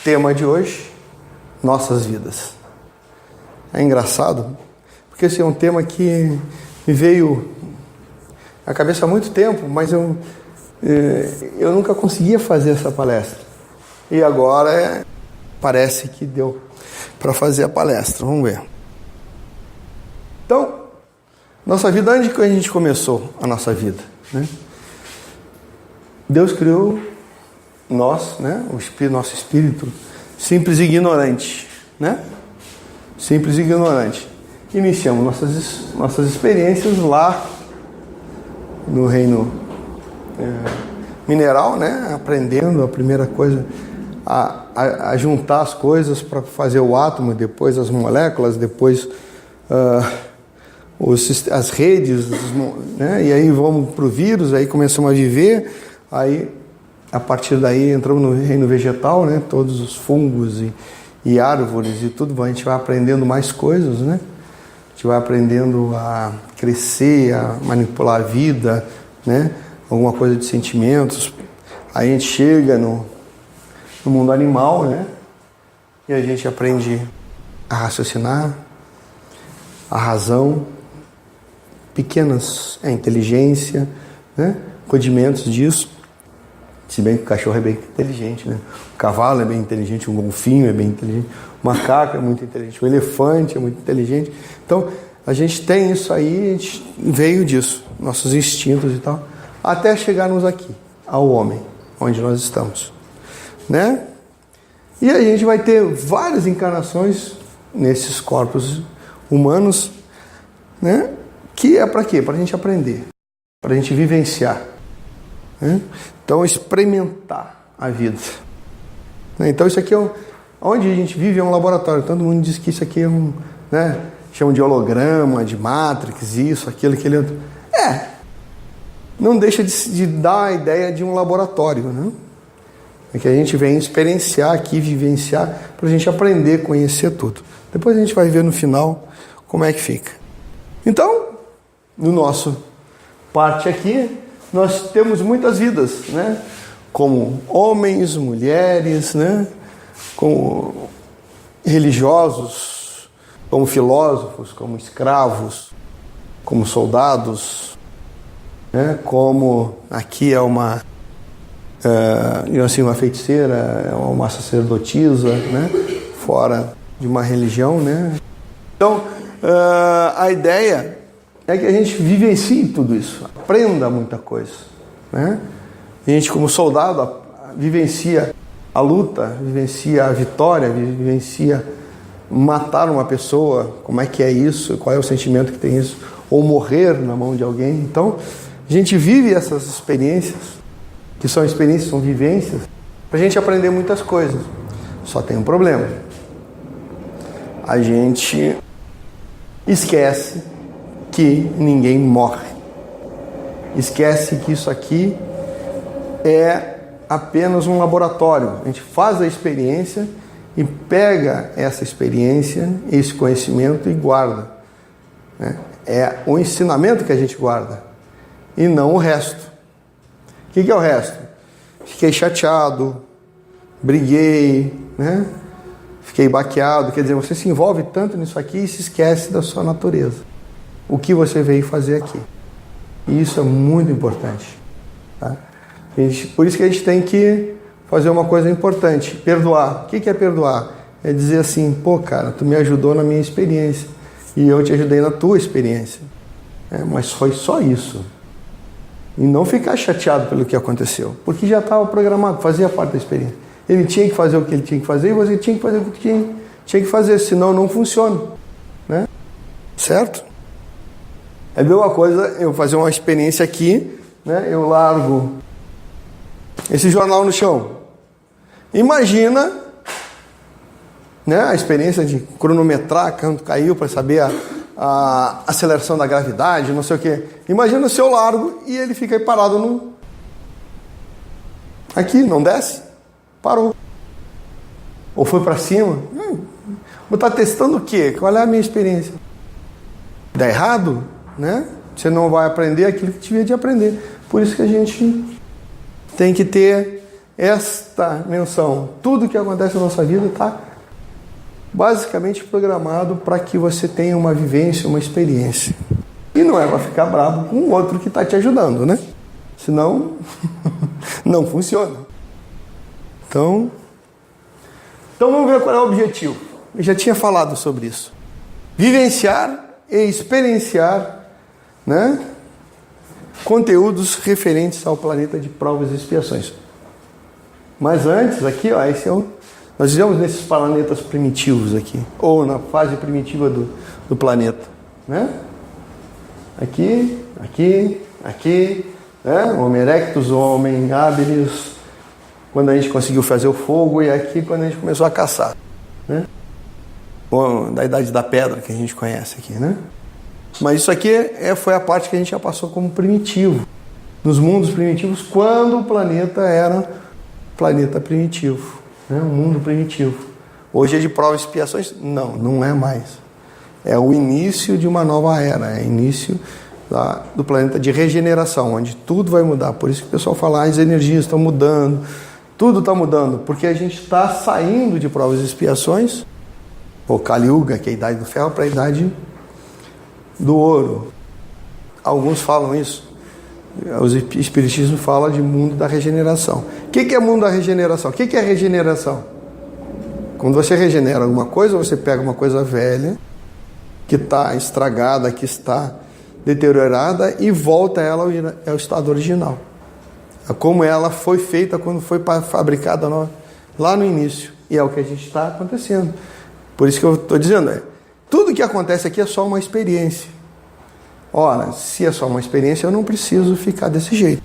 tema de hoje, nossas vidas. É engraçado, porque esse é um tema que me veio à cabeça há muito tempo, mas eu nunca conseguia fazer essa palestra. E agora parece que deu para fazer a palestra. Vamos ver. Então, nossa vida, onde que a gente começou a nossa vida, né? Deus criou nós, né? Nosso espírito simples e ignorante, né? Simples e ignorante. Iniciamos nossas experiências lá no reino mineral, né? Aprendendo a primeira coisa a juntar as coisas para fazer o átomo, depois as moléculas, depois as redes, né? E aí vamos para o vírus, aí começamos a viver, aí a partir daí entramos no reino vegetal, né? Todos os fungos e árvores e tudo, a gente vai aprendendo mais coisas, né? A gente vai aprendendo a crescer, a manipular a vida, né? Alguma coisa de sentimentos. Aí a gente chega no mundo animal, né? E a gente aprende a raciocinar, a razão, pequenas, a inteligência, né? Rudimentos disso. Se bem que o cachorro é bem inteligente, né? O cavalo é bem inteligente, o golfinho é bem inteligente, o macaco é muito inteligente, o elefante é muito inteligente. Então, a gente tem isso aí, a gente veio disso, nossos instintos e tal, até chegarmos aqui, ao homem, onde nós estamos, né? E a gente vai ter várias encarnações nesses corpos humanos, né? Que é para quê? Para a gente aprender, para a gente vivenciar, né? Então, experimentar a vida. Então, isso aqui onde a gente vive é um laboratório. Todo mundo diz que isso aqui é né? Chamam de holograma, de Matrix, isso, aquilo, aquele outro. Não deixa de dar a ideia de um laboratório, né? É que a gente vem experienciar aqui, vivenciar, para a gente aprender, conhecer tudo. Depois a gente vai ver no final como é que fica. Então, no nosso parte aqui, nós temos muitas vidas, né? Como homens, mulheres, né? Como religiosos, como filósofos, como escravos, como soldados, né? Como aqui é uma feiticeira, é uma sacerdotisa, né? Fora de uma religião, né? Então, a ideia é que a gente vivencie tudo isso, aprenda muita coisa, né? A gente, como soldado, vivencia a luta, vivencia a vitória, vivencia matar uma pessoa, como é que é isso, qual é o sentimento que tem isso, ou morrer na mão de alguém. Então, a gente vive essas experiências, que são experiências, são vivências, para a gente aprender muitas coisas. Só tem um problema. A gente esquece que ninguém morre. Esquece que isso aqui é apenas um laboratório. A gente faz a experiência e pega essa experiência, esse conhecimento e guarda, né? É o ensinamento que a gente guarda e não o resto. O que é o resto? Fiquei chateado, briguei, né? Fiquei baqueado. Quer dizer, você se envolve tanto nisso aqui e se esquece da sua natureza. O que você veio fazer aqui. E isso é muito importante, tá? Por isso que a gente tem que fazer uma coisa importante, perdoar. O que é perdoar? É dizer assim, pô, cara, tu me ajudou na minha experiência e eu te ajudei na tua experiência. Mas foi só isso. E não ficar chateado pelo que aconteceu, porque já estava programado, fazia parte da experiência. Ele tinha que fazer o que ele tinha que fazer e você tinha que fazer o que tinha que fazer, senão não funciona, né? Certo? É a mesma coisa eu fazer uma experiência aqui, né? Eu largo esse jornal no chão. Imagina, né? A experiência de cronometrar quando caiu para saber a aceleração da gravidade, não sei o quê. Imagina se eu largo e ele fica aí parado aqui, não desce? Parou. Ou foi para cima? Vou estar testando o quê? Qual é a minha experiência? Dá errado? Né? Você não vai aprender aquilo que devia de aprender. Por isso que a gente tem que ter esta menção, tudo que acontece na nossa vida está basicamente programado para que você tenha uma vivência, uma experiência. E não é para ficar bravo com o outro que está te ajudando, né? Senão, não funciona. Então vamos ver qual é o objetivo. Eu já tinha falado sobre isso. Vivenciar e experienciar, né, conteúdos referentes ao planeta de provas e expiações. Mas antes, aqui, ó, nós vivemos nesses planetas primitivos aqui, ou na fase primitiva do planeta, né? Aqui, né? Homo erectus, homem habilis, quando a gente conseguiu fazer o fogo, e aqui quando a gente começou a caçar, né? Da idade da pedra que a gente conhece aqui, né? Mas isso aqui foi a parte que a gente já passou como primitivo, nos mundos primitivos, quando o planeta era planeta primitivo, né? Um mundo primitivo. Hoje é de provas e expiações? Não é mais. É o início de uma nova era, é o início do planeta de regeneração, onde tudo vai mudar. Por isso que o pessoal fala, as energias estão mudando, tudo está mudando, porque a gente está saindo de provas e expiações, o Kali Yuga, que é a idade do ferro, para a idade do ouro. Alguns falam isso. O espiritismo fala de mundo da regeneração. O que é mundo da regeneração? O que é regeneração? Quando você regenera alguma coisa, você pega uma coisa velha, que está estragada, que está deteriorada, e volta ela ao estado original. É como ela foi feita quando foi fabricada lá no início. E é o que a gente está acontecendo. Por isso que eu estou dizendo, tudo que acontece aqui é só uma experiência. Ora, se é só uma experiência, eu não preciso ficar desse jeito.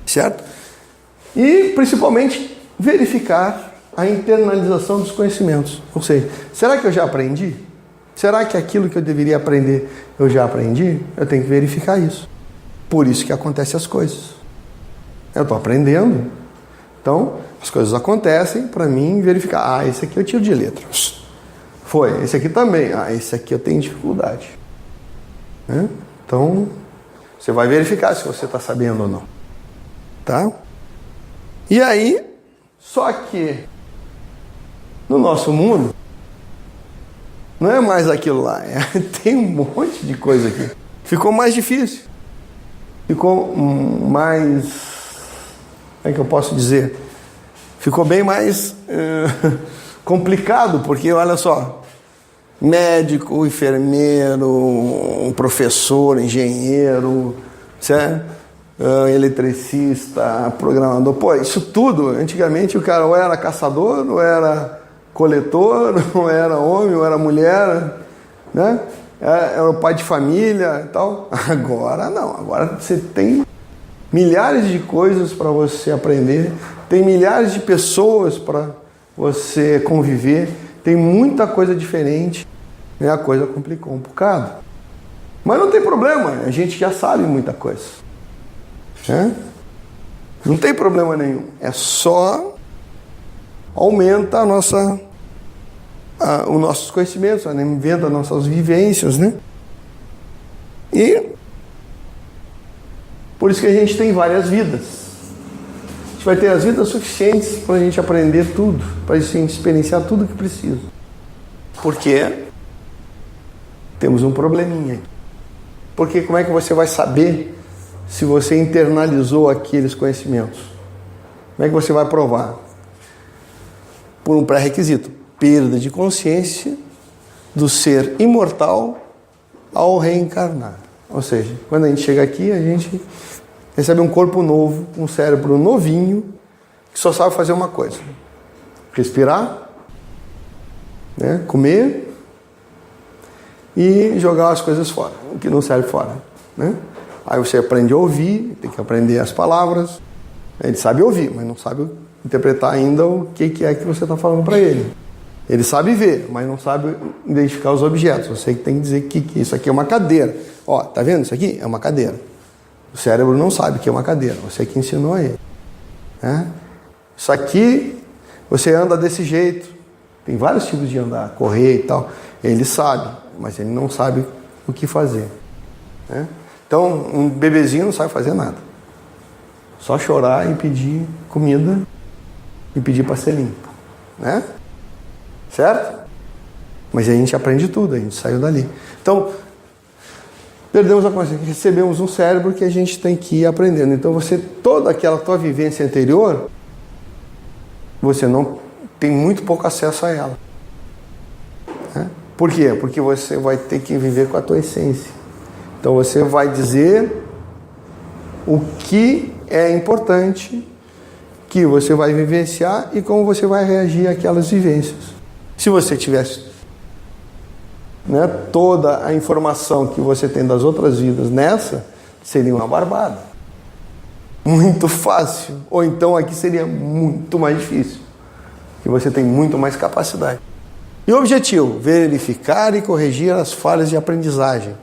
Certo? E, principalmente, verificar a internalização dos conhecimentos. Ou seja, será que eu já aprendi? Será que aquilo que eu deveria aprender, eu já aprendi? Eu tenho que verificar isso. Por isso que acontecem as coisas. Eu estou aprendendo. Então, as coisas acontecem para mim verificar. Esse aqui eu tiro de letra. Foi. Esse aqui também. Esse aqui eu tenho dificuldade. Né? Então, você vai verificar se você está sabendo ou não. Tá? E aí, só que no nosso mundo, não é mais aquilo lá. Tem um monte de coisa aqui. Ficou mais difícil. Ficou mais... Como é que eu posso dizer? Ficou bem mais complicado, porque olha só, médico, enfermeiro, professor, engenheiro, certo? Eletricista, programador, isso tudo, antigamente o cara ou era caçador, ou era coletor, ou era homem, ou era mulher, né? Era o pai de família e tal. Agora não, agora você tem milhares de coisas para você aprender, tem milhares de pessoas para você conviver, tem muita coisa diferente, né? A coisa complicou um bocado. Mas não tem problema, a gente já sabe muita coisa. Né? Não tem problema nenhum, é só aumenta os nossos conhecimentos, aumenta as nossas vivências, né? E por isso que a gente tem várias vidas. A gente vai ter as vidas suficientes para a gente aprender tudo, para a gente experienciar tudo que precisa. Porque temos um probleminha. Porque como é que você vai saber se você internalizou aqueles conhecimentos? Como é que você vai provar? Por um pré-requisito: perda de consciência do ser imortal ao reencarnar. Ou seja, quando a gente chega aqui, a gente recebe um corpo novo, um cérebro novinho, que só sabe fazer uma coisa: respirar, né, comer e jogar as coisas fora, o que não serve fora, né? Aí você aprende a ouvir, tem que aprender as palavras. Ele sabe ouvir, mas não sabe interpretar ainda o que é que você está falando para ele. Ele sabe ver, mas não sabe identificar os objetos. Você tem que dizer que isso aqui é uma cadeira. Ó, tá vendo? Isso aqui é uma cadeira. O cérebro não sabe que é uma cadeira. Você que ensinou a ele. Né? Isso aqui, você anda desse jeito. Tem vários tipos de andar, correr e tal. Ele sabe, mas ele não sabe o que fazer. Né? Então, um bebezinho não sabe fazer nada. Só chorar e pedir comida e pedir para ser limpo, né? Certo? Mas aí a gente aprende tudo, a gente saiu dali. Então, perdemos a consciência, recebemos um cérebro que a gente tem que ir aprendendo. Então, toda aquela tua vivência anterior, você não tem muito pouco acesso a ela. Né? Por quê? Porque você vai ter que viver com a tua essência. Então, você vai dizer o que é importante, que você vai vivenciar e como você vai reagir àquelas vivências. Se você tivesse, né, toda a informação que você tem das outras vidas nessa, seria uma barbada. Muito fácil. Ou então aqui seria muito mais difícil. Que você tem muito mais capacidade. E o objetivo? Verificar e corrigir as falhas de aprendizagem.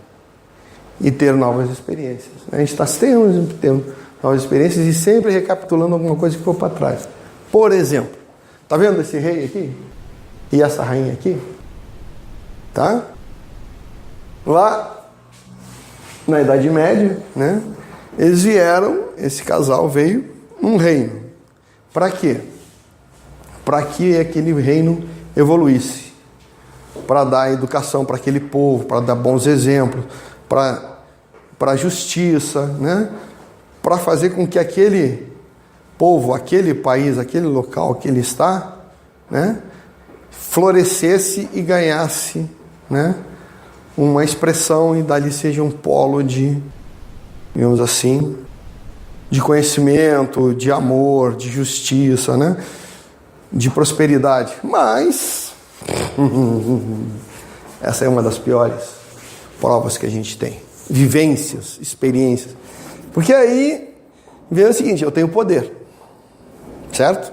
E ter novas experiências. A gente está sempre tendo novas experiências e sempre recapitulando alguma coisa que ficou para trás. Por exemplo, tá vendo esse rei aqui? E essa rainha aqui? Tá? Lá na Idade Média, né? Eles vieram, esse casal veio num reino. Para quê? Para que aquele reino evoluísse. Para dar educação para aquele povo, para dar bons exemplos, para a justiça, né? Para fazer com que aquele povo, aquele país, aquele local que ele está, né? Florescesse e ganhasse, né? Uma expressão e dali seja um polo de, digamos assim, de conhecimento, de amor, de justiça, né? De prosperidade. Mas essa é uma das piores provas que a gente tem. Vivências, experiências. Porque aí vem o seguinte, eu tenho poder, certo?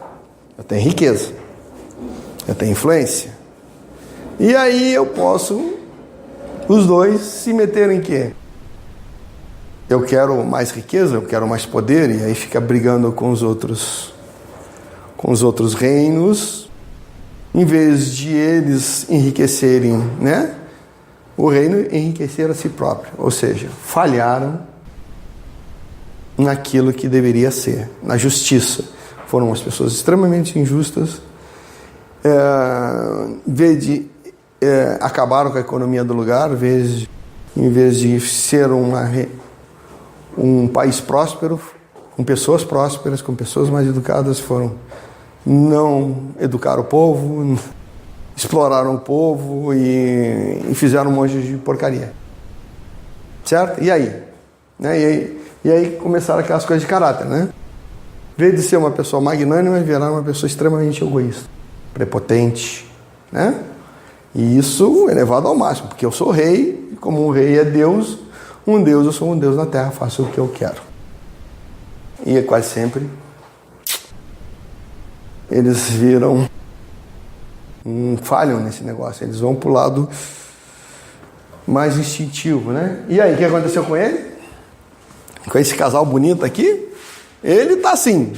Eu tenho riqueza, eu tenho influência. E aí eu posso, os dois, se meterem em quê? Eu quero mais riqueza, eu quero mais poder, e aí fica brigando com os outros reinos, em vez de eles enriquecerem, né? O reino enriquecer a si próprio, ou seja, falharam naquilo que deveria ser, na justiça. Foram umas pessoas extremamente injustas, acabaram com a economia do lugar, em vez de ser um país próspero, com pessoas prósperas, com pessoas mais educadas, não educaram o povo, exploraram o povo e fizeram um monte de porcaria. Certo? E aí? Né? E aí começaram aquelas coisas de caráter, né? Em vez de ser uma pessoa magnânima, viraram uma pessoa extremamente egoísta, prepotente, né? E isso elevado ao máximo, porque eu sou rei, e como um rei é Deus, eu sou um Deus na terra, faço o que eu quero. E quase sempre eles falham nesse negócio, eles vão para o lado mais instintivo, né? E aí, o que aconteceu com ele? Com esse casal bonito aqui? Ele tá assim.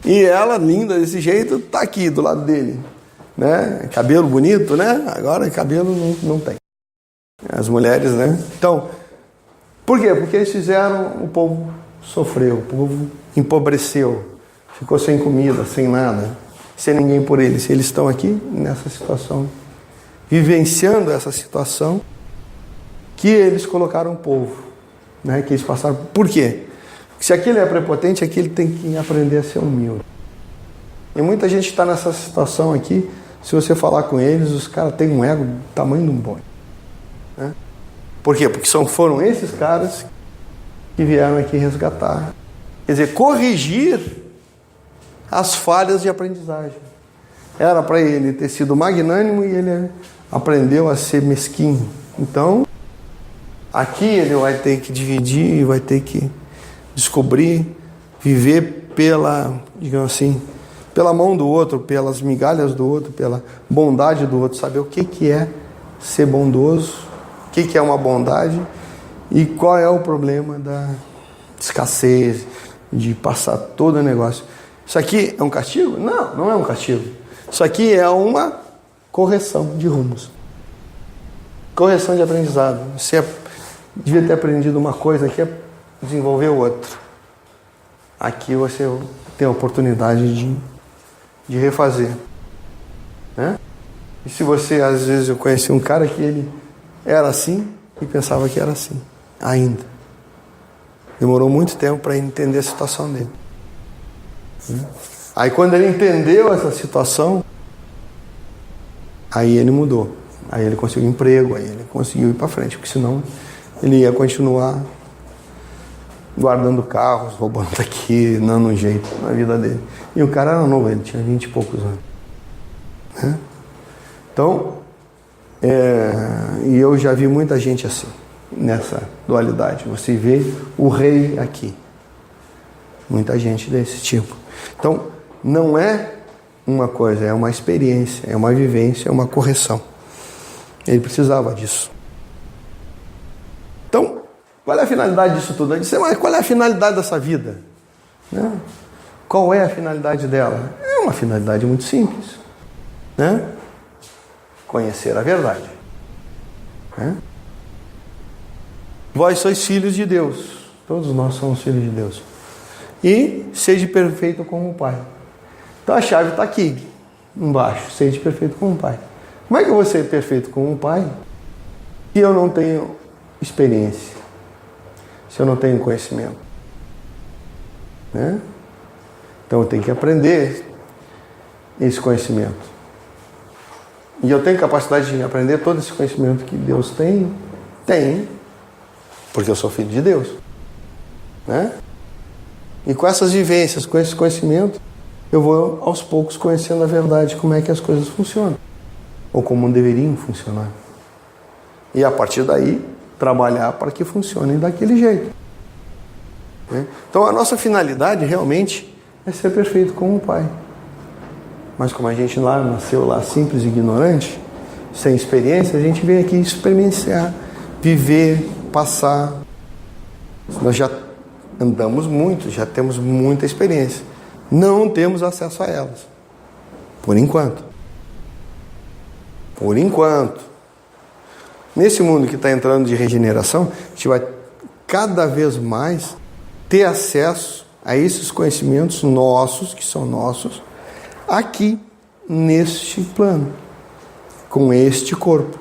E ela, linda desse jeito, tá aqui do lado dele, né? Cabelo bonito, né? Agora cabelo não tem. As mulheres, né? Então, por quê? Porque eles fizeram, o povo sofreu, o povo empobreceu, ficou sem comida, sem nada, sem ninguém por eles. Eles estão aqui nessa situação, vivenciando essa situação que eles colocaram o povo, né? Que eles passaram. Por quê? Se aquele é prepotente, aquele tem que aprender a ser humilde. E muita gente está nessa situação aqui. Se você falar com eles, os caras têm um ego do tamanho de um boi, né? Por quê? Porque foram esses caras que vieram aqui resgatar. Quer dizer, corrigir as falhas de aprendizagem. Era para ele ter sido magnânimo e ele aprendeu a ser mesquinho. Então, aqui ele vai ter que dividir, vai ter que descobrir, viver digamos assim, pela mão do outro, pelas migalhas do outro, pela bondade do outro, saber o que é ser bondoso, o que é uma bondade e qual é o problema da escassez, de passar todo o negócio. Isso aqui é um castigo? Não, não é um castigo. Isso aqui é uma correção de rumos. Correção de aprendizado. Você devia ter aprendido uma coisa, aqui é desenvolver outra. Aqui você tem a oportunidade de refazer, né? E se você, às vezes, eu conheci um cara que ele era assim e pensava que era assim, ainda. Demorou muito tempo para entender a situação dele. Aí quando ele entendeu essa situação, aí ele mudou. Aí ele conseguiu emprego, aí ele conseguiu ir para frente, porque senão ele ia continuar guardando carros, roubando daqui, dando um jeito na vida dele. E o cara era novo, ele tinha 20 e poucos anos. Né? Então, e eu já vi muita gente assim, nessa dualidade. Você vê o rei aqui. Muita gente desse tipo. Então, não é uma coisa, é uma experiência, é uma vivência, é uma correção. Ele precisava disso. Então, qual é a finalidade disso tudo? Eu disse, mas qual é a finalidade dessa vida? Né? Qual é a finalidade dela? É uma finalidade muito simples. Né? Conhecer a verdade. Né? Vós sois filhos de Deus. Todos nós somos filhos de Deus. E seja perfeito como o Pai. Então a chave está aqui, embaixo. Seja perfeito como o Pai. Como é que eu vou ser perfeito como o Pai se eu não tenho experiência? Se eu não tenho conhecimento? Né? Então eu tenho que aprender esse conhecimento. E eu tenho capacidade de aprender todo esse conhecimento que Deus tem? Tem. Porque eu sou filho de Deus. Né? E com essas vivências, com esse conhecimento, eu vou aos poucos conhecendo a verdade, como é que as coisas funcionam. Ou como deveriam funcionar. E a partir daí, trabalhar para que funcionem daquele jeito. Né? Então a nossa finalidade realmente é ser perfeito como o Pai. Mas como a gente lá nasceu lá simples e ignorante, sem experiência, a gente vem aqui experienciar, viver, passar. Nós já andamos muito, já temos muita experiência. Não temos acesso a elas. Por enquanto. Por enquanto. Nesse mundo que está entrando de regeneração, a gente vai cada vez mais ter acesso a esses conhecimentos nossos, que são nossos, aqui, neste plano, com este corpo.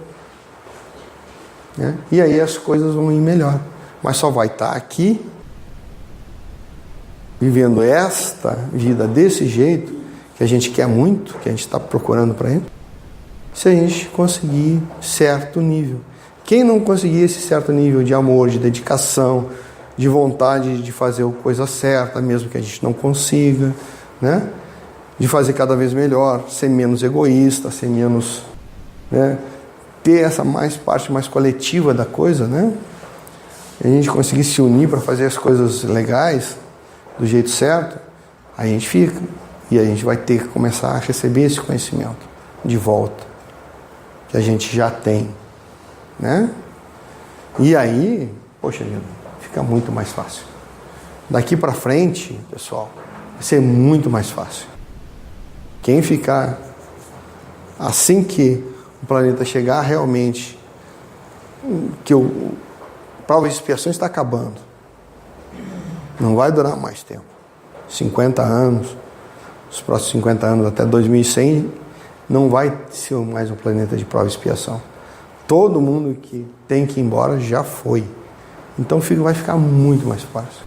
Né? E aí as coisas vão ir melhor. Mas só vai estar aqui, vivendo esta vida desse jeito, que a gente quer muito, que a gente está procurando para ele, se a gente conseguir certo nível. Quem não conseguir esse certo nível de amor, de dedicação, de vontade de fazer a coisa certa, mesmo que a gente não consiga, né? De fazer cada vez melhor, ser menos egoísta, ser menos, né? Ter essa parte mais coletiva da coisa, né? A gente conseguir se unir para fazer as coisas legais, do jeito certo, aí a gente fica. E a gente vai ter que começar a receber esse conhecimento de volta, que a gente já tem, né? E aí, poxa vida, fica muito mais fácil. Daqui para frente, pessoal, vai ser muito mais fácil. Quem ficar assim que o planeta chegar realmente, que a prova de expiação está acabando, não vai durar mais tempo. 50 anos, os próximos 50 anos até 2100, não vai ser mais um planeta de prova e expiação. Todo mundo que tem que ir embora já foi. Então vai ficar muito mais fácil.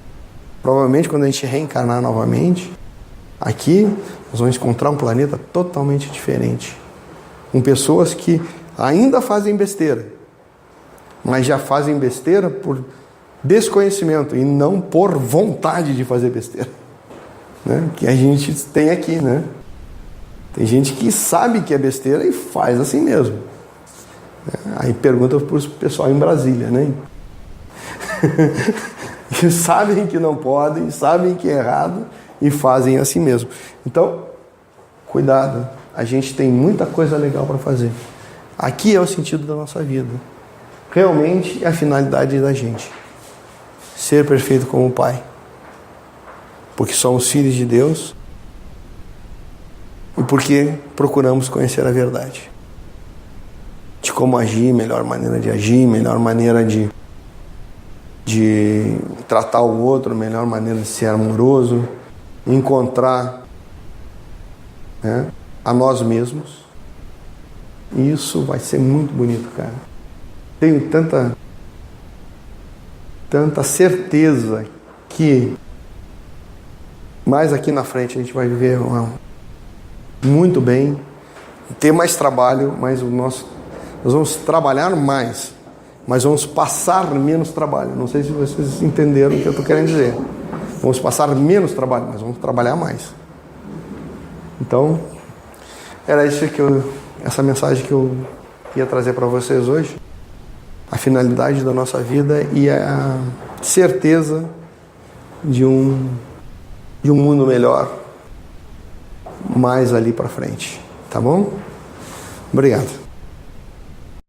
Provavelmente quando a gente reencarnar novamente, aqui nós vamos encontrar um planeta totalmente diferente. Com pessoas que ainda fazem besteira, mas já fazem besteira por desconhecimento e não por vontade de fazer besteira. Né? Que a gente tem aqui, né? Tem gente que sabe que é besteira e faz assim mesmo. Aí pergunta para o pessoal em Brasília, né? Que sabem que não podem, sabem que é errado e fazem assim mesmo. Então, cuidado. A gente tem muita coisa legal para fazer. Aqui é o sentido da nossa vida. Realmente é a finalidade da gente. Ser perfeito como o Pai. Porque somos filhos de Deus e porque procuramos conhecer a verdade. De como agir, melhor maneira de agir, melhor maneira de tratar o outro, melhor maneira de ser amoroso, encontrar, né, a nós mesmos. E isso vai ser muito bonito, cara. Tenho tanta certeza que mais aqui na frente a gente vai viver muito bem, ter mais trabalho, mas nós vamos trabalhar mais, mas vamos passar menos trabalho. Não sei se vocês entenderam o que eu estou querendo dizer. Vamos passar menos trabalho, mas vamos trabalhar mais. Então, era isso essa mensagem que eu ia trazer para vocês hoje. A finalidade da nossa vida e a certeza de um mundo melhor mais ali para frente. Tá bom? Obrigado.